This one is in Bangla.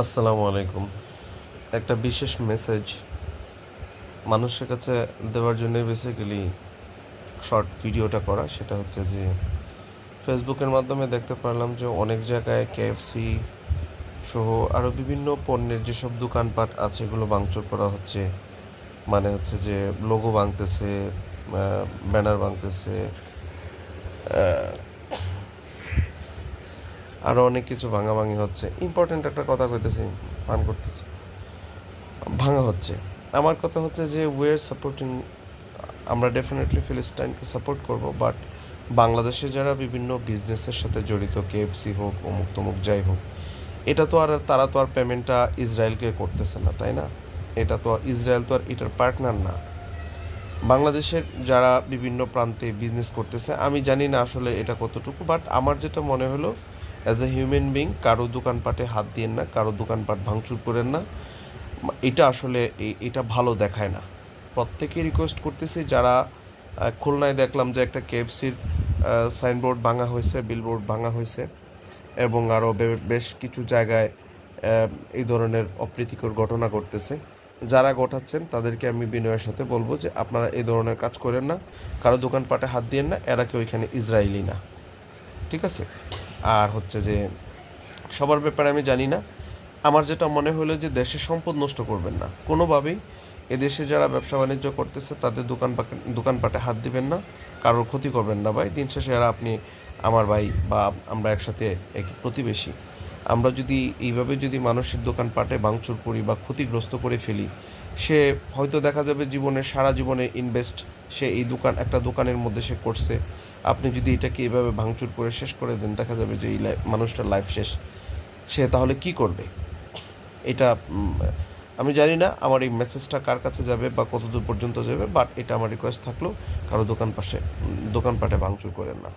আসসালামু আলাইকুম। একটা বিশেষ মেসেজ মানুষের কাছে দেওয়ার জন্য বেসিক্যালি শর্ট ভিডিওটা করা। সেটা হচ্ছে যে ফেসবুকের মাধ্যমে দেখতে পারলাম যে অনেক জায়গায় কেএফসি সহ আরও বিভিন্ন পণ্যের যেসব দোকানপাট আছে এগুলো ভাঙচুর করা হচ্ছে। মানে হচ্ছে যে লোগো ভাঙতেছে, ব্যানার ভাঙতেছে, আরও অনেক কিছু ভাঙাভাঙি হচ্ছে। ইম্পর্ট্যান্ট একটা কথা কইতেছি, পান করতেছে, ভাঙা হচ্ছে। আমার কথা হচ্ছে যে ওয়ের সাপোর্টিং, আমরা ডেফিনেটলি ফিলিস্তাইনকে সাপোর্ট করব, বাট বাংলাদেশে যারা বিভিন্ন বিজনেসের সাথে জড়িত, কেএফসি হোক, অমুক তমুক যাই হোক, এটা তো আর তারা তো আর পেমেন্টটা ইসরায়েলকে করতেছে না, তাই না? এটা তো ইসরায়েল তো আর এটার পার্টনার না। বাংলাদেশের যারা বিভিন্ন প্রান্তে বিজনেস করতেছে, আমি জানি না আসলে এটা কতটুকু, বাট আমার যেটা মনে হলো অ্যাজ এ হিউম্যান বিং, কারো দোকানপাটে হাত দিয়েন না, কারো দোকানপাট ভাঙচুর করেন না। এটা আসলে এটা ভালো দেখায় না। প্রত্যেকে রিকোয়েস্ট করতেছি, যারা খুলনায় দেখলাম যে একটা কেএফসির সাইনবোর্ড ভাঙা হয়েছে, বিলবোর্ড ভাঙা হয়েছে, এবং আরও বেশ কিছু জায়গায় এই ধরনের অপ্রীতিকর ঘটনা ঘটতেছে। যারা ঘটাচ্ছেন তাদেরকে আমি বিনয়ের সাথে বলবো যে আপনারা এই ধরনের কাজ করেন না, কারো দোকানপাটে হাত দিয়েন না, এরা কেউ এখানে ইসরায়েলি না, ঠিক আছে? আর হচ্ছে যে সবার ব্যাপারে আমি জানি না, আমার যেটা মনে হলো যে দেশের সম্পদ নষ্ট করবেন না কোনোভাবেই। এদেশে যারা ব্যবসা বাণিজ্য করতেছে তাদের দোকানপাটে হাত দিবেন না, কারোর ক্ষতি করবেন না ভাই। দিন শেষে এরা আপনি আমার ভাই, বা আমরা একসাথে এক প্রতিবেশী। আমরা যদি এইভাবে যদি মানুষের দোকানপাটে ভাঙচুর করি বা ক্ষতিগ্রস্ত করে ফেলি, সে হয়তো দেখা যাবে জীবনের সারা জীবনে ইনভেস্ট সে এই একটা দোকানের মধ্যে সে করছে। আপনি যদি এটাকে এইভাবে ভাঙচুর করে শেষ করে দেন, দেখা যাবে যে এই মানুষটার লাইফ শেষ। সে তাহলে কি করবে? এটা আমি জানি না আমার এই মেসেজটা কার কাছে যাবে বা কতদূর পর্যন্ত যাবে, বাট এটা আমার রিকোয়েস্ট থাকলো, কারো দোকানপাটে ভাঙচুর করেন না।